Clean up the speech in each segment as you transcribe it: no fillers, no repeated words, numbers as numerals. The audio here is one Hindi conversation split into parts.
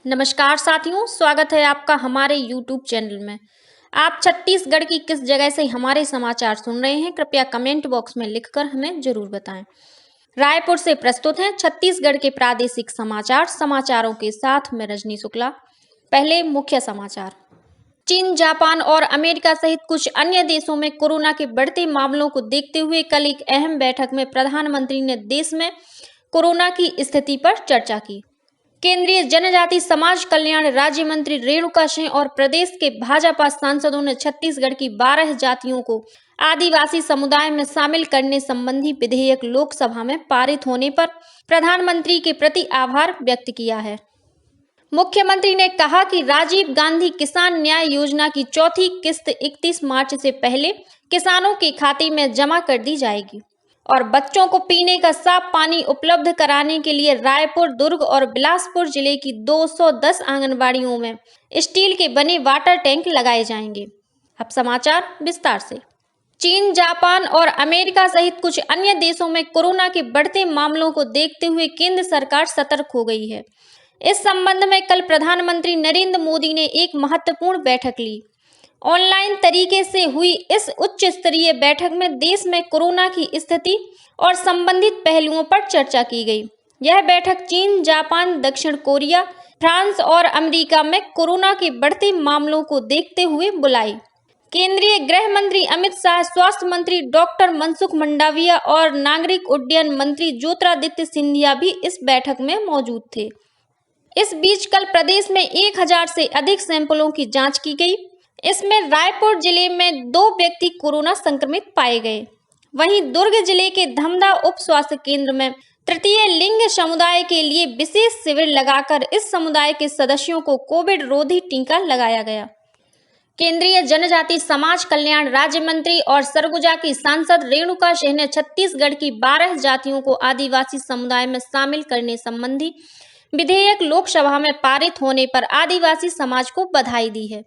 नमस्कार साथियों, स्वागत है आपका हमारे YouTube चैनल में। आप छत्तीसगढ़ की किस जगह से हमारे समाचार सुन रहे हैं, कृपया कमेंट बॉक्स में लिखकर हमें जरूर बताएं। रायपुर से प्रस्तुत हैं छत्तीसगढ़ के प्रादेशिक समाचार। समाचारों के साथ मैं रजनी शुक्ला। पहले मुख्य समाचार। चीन, जापान और अमेरिका सहित कुछ अन्य देशों में कोरोना के बढ़ते मामलों को देखते हुए कल एक अहम बैठक में प्रधानमंत्री ने देश में कोरोना की स्थिति पर चर्चा की। केंद्रीय जनजाति समाज कल्याण राज्य मंत्री रेणुका सिंह और प्रदेश के भाजपा सांसदों ने छत्तीसगढ़ की 12 जातियों को आदिवासी समुदाय में शामिल करने संबंधी विधेयक लोकसभा में पारित होने पर प्रधानमंत्री के प्रति आभार व्यक्त किया है। मुख्यमंत्री ने कहा कि राजीव गांधी किसान न्याय योजना की चौथी किस्त 31 मार्च से पहले किसानों के खाते में जमा कर दी जाएगी और बच्चों को पीने का साफ पानी उपलब्ध कराने के लिए रायपुर, दुर्ग और बिलासपुर जिले की 210 आंगनबाड़ियों में स्टील के बने वाटर टैंक लगाए जाएंगे। अब समाचार विस्तार से। चीन, जापान और अमेरिका सहित कुछ अन्य देशों में कोरोना के बढ़ते मामलों को देखते हुए केंद्र सरकार सतर्क हो गई है। इस संबंध में कल प्रधानमंत्री नरेंद्र मोदी ने एक महत्वपूर्ण बैठक ली। ऑनलाइन तरीके से हुई इस उच्च स्तरीय बैठक में देश में कोरोना की स्थिति और संबंधित पहलुओं पर चर्चा की गई। यह बैठक चीन, जापान, दक्षिण कोरिया, फ्रांस और अमेरिका में कोरोना के बढ़ते मामलों को देखते हुए बुलाई। केंद्रीय गृह मंत्री अमित शाह, स्वास्थ्य मंत्री डॉक्टर मनसुख मंडाविया और नागरिक उड्डयन मंत्री ज्योतिरादित्य सिंधिया भी इस बैठक में मौजूद थे। इस बीच कल प्रदेश में 1000 से अधिक सैंपलों की जांच की गई। इसमें रायपुर जिले में 2 व्यक्ति कोरोना संक्रमित पाए गए। वहीं दुर्ग जिले के धमधा उप स्वास्थ्य केंद्र में तृतीय लिंग समुदाय के लिए विशेष शिविर लगाकर इस समुदाय के सदस्यों को कोविड रोधी टीका लगाया गया। केंद्रीय जनजाति समाज कल्याण राज्य मंत्री और सरगुजा की सांसद रेणुका सिंह ने छत्तीसगढ़ की 12 जातियों को आदिवासी समुदाय में शामिल करने संबंधी विधेयक लोकसभा में पारित होने पर आदिवासी समाज को बधाई दी है।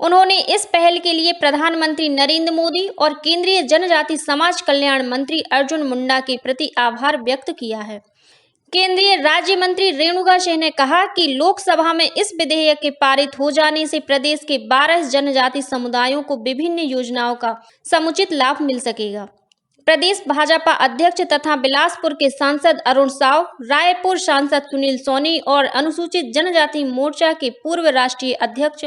उन्होंने इस पहल के लिए प्रधानमंत्री नरेंद्र मोदी और केंद्रीय जनजाति समाज कल्याण मंत्री अर्जुन मुंडा के प्रति आभार व्यक्त किया है। केंद्रीय राज्य मंत्री रेणुका सिंह ने कहा कि लोकसभा में इस विधेयक के पारित हो जाने से प्रदेश के 12 जनजाति समुदायों को विभिन्न योजनाओं का समुचित लाभ मिल सकेगा। प्रदेश भाजपा अध्यक्ष तथा बिलासपुर के सांसद अरुण साव, रायपुर सांसद सुनील सोनी और अनुसूचित जनजाति मोर्चा के पूर्व राष्ट्रीय अध्यक्ष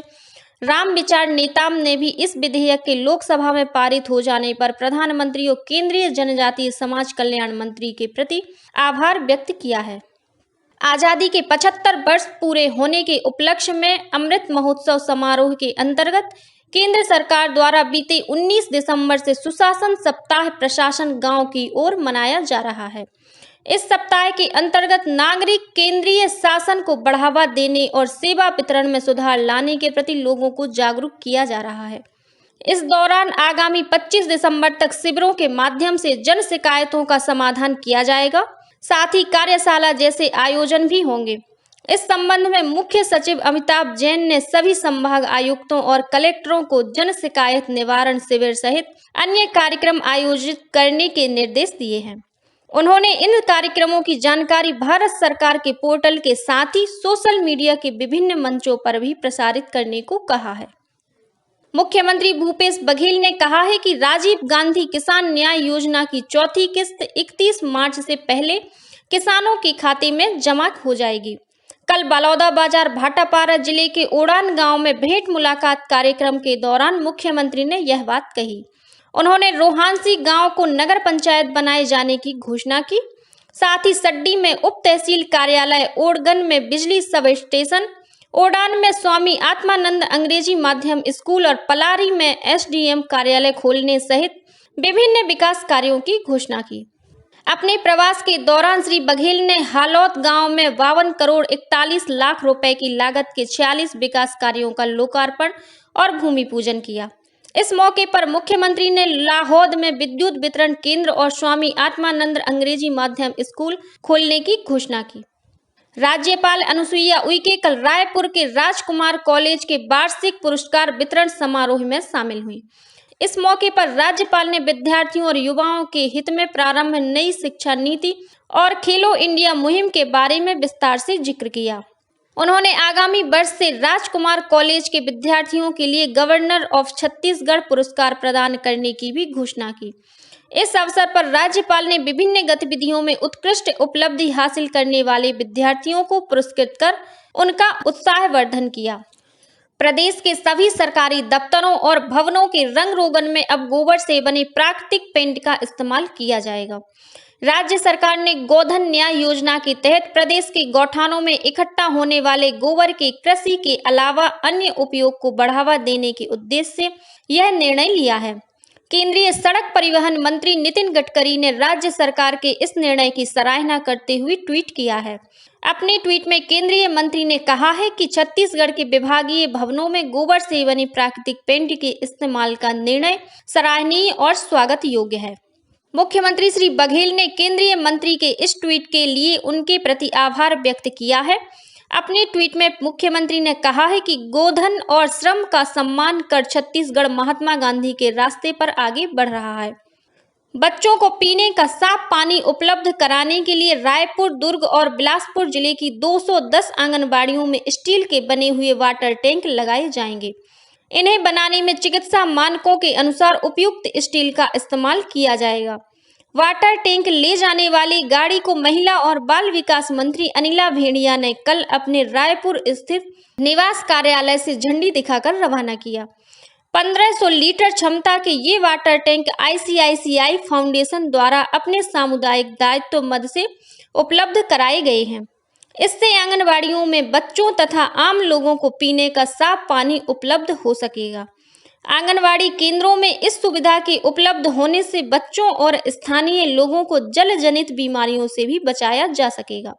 राम विचार नेताम ने भी इस विधेयक के लोकसभा में पारित हो जाने पर प्रधानमंत्री और केंद्रीय जनजातीय समाज कल्याण मंत्री के प्रति आभार व्यक्त किया है। आजादी के 75 वर्ष पूरे होने के उपलक्ष्य में अमृत महोत्सव समारोह के अंतर्गत केंद्र सरकार द्वारा बीते 19 दिसंबर से सुशासन सप्ताह प्रशासन गांव की ओर मनाया जा रहा है। इस सप्ताह के अंतर्गत नागरिक केंद्रीय शासन को बढ़ावा देने और सेवा वितरण में सुधार लाने के प्रति लोगों को जागरूक किया जा रहा है। इस दौरान आगामी 25 दिसंबर तक शिविरों के माध्यम से जन शिकायतों का समाधान किया जाएगा। साथ ही कार्यशाला जैसे आयोजन भी होंगे। इस संबंध में मुख्य सचिव अमिताभ जैन ने सभी संभाग आयुक्तों और कलेक्टरों को जन शिकायत निवारण शिविर सहित अन्य कार्यक्रम आयोजित करने के निर्देश दिए हैं। उन्होंने इन कार्यक्रमों की जानकारी भारत सरकार के पोर्टल के साथ ही सोशल मीडिया के विभिन्न मंचों पर भी प्रसारित करने को कहा है। मुख्यमंत्री भूपेश बघेल ने कहा है कि राजीव गांधी किसान न्याय योजना की चौथी किस्त 31 मार्च से पहले किसानों के खाते में जमा हो जाएगी। कल बलौदाबाजार भाटापारा जिले के ओडान गांव में भेंट मुलाकात कार्यक्रम के दौरान मुख्यमंत्री ने यह बात कही। उन्होंने रोहानसी गांव को नगर पंचायत बनाए जाने की घोषणा की। साथ ही सड्डी में उप तहसील कार्यालय, ओडगन में बिजली सब स्टेशन, ओडान में स्वामी आत्मानंद अंग्रेजी माध्यम स्कूल और पलारी में एसडीएम कार्यालय खोलने सहित विभिन्न विकास कार्यों की घोषणा की। अपने प्रवास के दौरान श्री बघेल ने हालौत गांव में 52 करोड़ 41 लाख रुपए की लागत के 46 विकास कार्यों का लोकार्पण और भूमि पूजन किया। इस मौके पर मुख्यमंत्री ने लाहौद में विद्युत वितरण केंद्र और स्वामी आत्मानंद अंग्रेजी माध्यम स्कूल खोलने की घोषणा की। राज्यपाल अनुसुईया उइके कल रायपुर के राजकुमार कॉलेज के वार्षिक पुरस्कार वितरण समारोह में शामिल हुई। इस मौके पर राज्यपाल ने विद्यार्थियों और युवाओं के हित में प्रारंभ नई शिक्षा नीति और खेलो इंडिया मुहिम के बारे में विस्तार से जिक्र किया। उन्होंने आगामी वर्ष से राजकुमार कॉलेज के विद्यार्थियों के लिए गवर्नर ऑफ छत्तीसगढ़ पुरस्कार प्रदान करने की भी घोषणा की। इस अवसर पर राज्यपाल ने विभिन्न गतिविधियों में उत्कृष्ट उपलब्धि हासिल करने वाले विद्यार्थियों को पुरस्कृत कर उनका उत्साहवर्धन किया। प्रदेश के सभी सरकारी दफ्तरों और भवनों के रंग रोगन में अब गोबर से बने प्राकृतिक पेंट का इस्तेमाल किया जाएगा। राज्य सरकार ने गोधन न्याय योजना के तहत प्रदेश के गौठानों में इकट्ठा होने वाले गोबर के कृषि के अलावा अन्य उपयोग को बढ़ावा देने के उद्देश्य से यह निर्णय लिया है। केंद्रीय सड़क परिवहन मंत्री नितिन गडकरी ने राज्य सरकार के इस निर्णय की सराहना करते हुए ट्वीट किया है। अपने ट्वीट में केंद्रीय मंत्री ने कहा है कि छत्तीसगढ़ के विभागीय भवनों में गोबर से बने प्राकृतिक पेंट के इस्तेमाल का निर्णय सराहनीय और स्वागत योग्य है। मुख्यमंत्री श्री बघेल ने केंद्रीय मंत्री के इस ट्वीट के लिए उनके प्रति आभार व्यक्त किया है। अपने ट्वीट में मुख्यमंत्री ने कहा है कि गोधन और श्रम का सम्मान कर छत्तीसगढ़ महात्मा गांधी के रास्ते पर आगे बढ़ रहा है। बच्चों को पीने का साफ पानी उपलब्ध कराने के लिए रायपुर, दुर्ग और बिलासपुर जिले की 210 आंगनबाड़ियों में स्टील के बने हुए वाटर टैंक लगाए जाएंगे। इन्हें बनाने में चिकित्सा मानकों के अनुसार उपयुक्त स्टील का इस्तेमाल किया जाएगा। वाटर टैंक ले जाने वाली गाड़ी को महिला और बाल विकास मंत्री अनिला भेड़िया ने कल अपने रायपुर स्थित निवास कार्यालय से झंडी दिखाकर रवाना किया। 1500 लीटर क्षमता के ये वाटर टैंक ICICI फाउंडेशन द्वारा अपने सामुदायिक दायित्व मद से उपलब्ध कराए गए हैं। इससे आंगनबाड़ियों में बच्चों तथा आम लोगों को पीने का साफ पानी उपलब्ध हो सकेगा। आंगनबाड़ी केंद्रों में इस सुविधा के उपलब्ध होने से बच्चों और स्थानीय लोगों को जल जनित बीमारियों से भी बचाया जा सकेगा।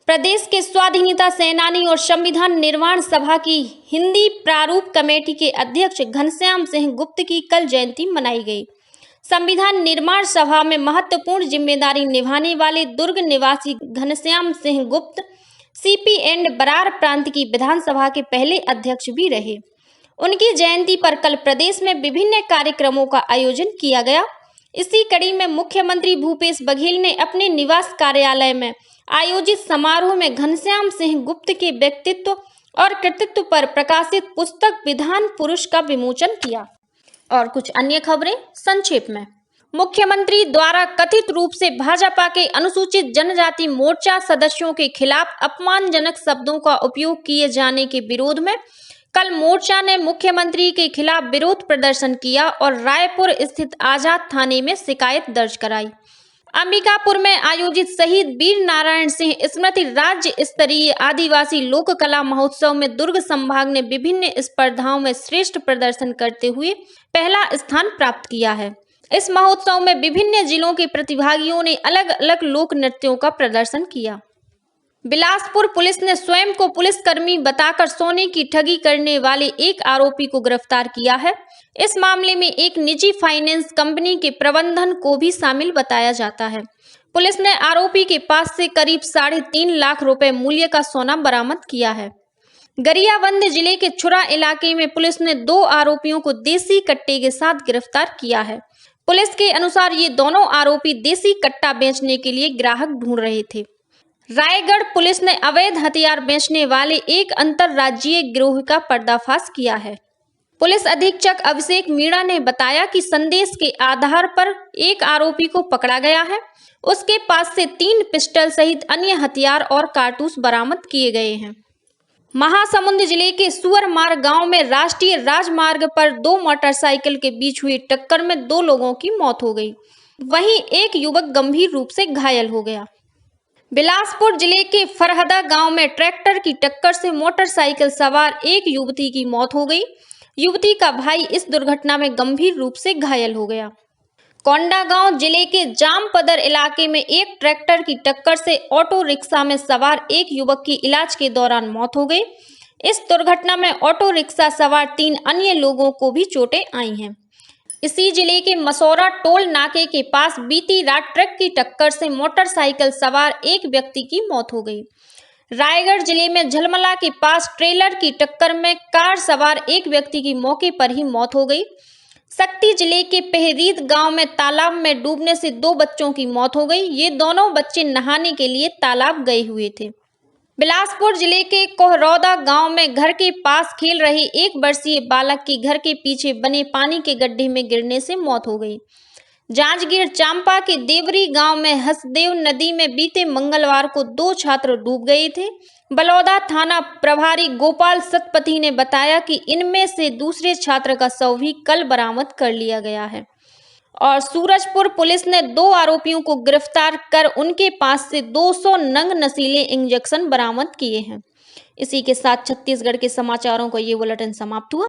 प्रदेश के स्वाधीनता सेनानी और संविधान निर्माण सभा की हिंदी प्रारूप कमेटी के अध्यक्ष घनश्याम सिंह गुप्त की कल जयंती मनाई गई। संविधान निर्माण सभा में महत्वपूर्ण जिम्मेदारी निभाने वाले दुर्ग निवासी घनश्याम सिंह गुप्त CP एंड बरार प्रांत की विधानसभा के पहले अध्यक्ष भी रहे। उनकी जयंती पर कल प्रदेश में विभिन्न कार्यक्रमों का आयोजन किया गया। इसी कड़ी में मुख्यमंत्री भूपेश बघेल ने अपने निवास कार्यालय में आयोजित समारोह में घनश्याम सिंह गुप्त के व्यक्तित्व और कृतित्व पर प्रकाशित पुस्तक विधान पुरुष का विमोचन किया। और कुछ अन्य खबरें संक्षेप में। मुख्यमंत्री द्वारा कथित रूप से भाजपा के अनुसूचित जनजाति मोर्चा सदस्यों के खिलाफ अपमानजनक शब्दों का उपयोग किए जाने के विरोध में कल मोर्चा ने मुख्यमंत्री के खिलाफ विरोध प्रदर्शन किया और रायपुर स्थित आजाद थाने में शिकायत दर्ज कराई। अंबिकापुर में आयोजित शहीद वीर नारायण सिंह स्मृति राज्य स्तरीय आदिवासी लोक कला महोत्सव में दुर्ग संभाग ने विभिन्न स्पर्धाओं में श्रेष्ठ प्रदर्शन करते हुए पहला स्थान प्राप्त किया है। इस महोत्सव में विभिन्न जिलों के प्रतिभागियों ने अलग अलग लोक नृत्यों का प्रदर्शन किया। बिलासपुर पुलिस ने स्वयं को पुलिसकर्मी बताकर सोने की ठगी करने वाले एक आरोपी को गिरफ्तार किया है। इस मामले में एक निजी फाइनेंस कंपनी के प्रबंधन को भी शामिल बताया जाता है। पुलिस ने आरोपी के पास से करीब 3.5 लाख रुपए मूल्य का सोना बरामद किया है। गरियाबंद जिले के छुरा इलाके में पुलिस ने 2 आरोपियों को देसी कट्टे के साथ गिरफ्तार किया है। पुलिस के अनुसार ये दोनों आरोपी देसी कट्टा बेचने के लिए ग्राहक ढूंढ रहे थे। रायगढ़ पुलिस ने अवैध हथियार बेचने वाले एक अंतरराज्यीय गिरोह का पर्दाफाश किया है। पुलिस अधीक्षक अभिषेक मीणा ने बताया कि संदेश के आधार पर एक आरोपी को पकड़ा गया है। उसके पास से 3 पिस्टल सहित अन्य हथियार और कारतूस बरामद किए गए हैं। महासमुंद जिले के सुअरमार गांव में राष्ट्रीय राजमार्ग पर 2 मोटरसाइकिल के बीच हुई टक्कर में 2 लोगों की मौत हो गई, वहीं एक युवक गंभीर रूप से घायल हो गया। बिलासपुर जिले के फरहदा गांव में ट्रैक्टर की टक्कर से मोटरसाइकिल सवार एक युवती की मौत हो गई। युवती का भाई इस दुर्घटना में गंभीर रूप से घायल हो गया। कोंडागांव जिले के जामपदर इलाके में एक ट्रैक्टर की टक्कर से ऑटो रिक्शा में सवार एक युवक की इलाज के दौरान मौत हो गई। इस दुर्घटना में ऑटो रिक्शा सवार 3 अन्य लोगों को भी चोटें आई हैं। इसी जिले के मसौरा टोल नाके के पास बीती रात ट्रक की टक्कर से मोटरसाइकिल सवार एक व्यक्ति की मौत हो गई। रायगढ़ जिले में झलमला के पास ट्रेलर की टक्कर में कार सवार एक व्यक्ति की मौके पर ही मौत हो गई। सक्ती जिले के पहरीद गांव में तालाब में डूबने से 2 बच्चों की मौत हो गई। ये दोनों बच्चे नहाने के लिए तालाब गए हुए थे। बिलासपुर जिले के कोहरौदा गांव में घर के पास खेल रहे 1 वर्षीय बालक की घर के पीछे बने पानी के गड्ढे में गिरने से मौत हो गई। जांजगीर चांपा के देवरी गांव में हसदेव नदी में बीते मंगलवार को 2 छात्र डूब गए थे। बलौदा थाना प्रभारी गोपाल सतपथी ने बताया कि इनमें से दूसरे छात्र का शव भी कल बरामद कर लिया गया है और सूरजपुर पुलिस ने 2 आरोपियों को गिरफ्तार कर उनके पास से 200 नंग नशीले इंजेक्शन बरामद किए हैं। इसी के साथ छत्तीसगढ़ के समाचारों का ये बुलेटिन समाप्त हुआ।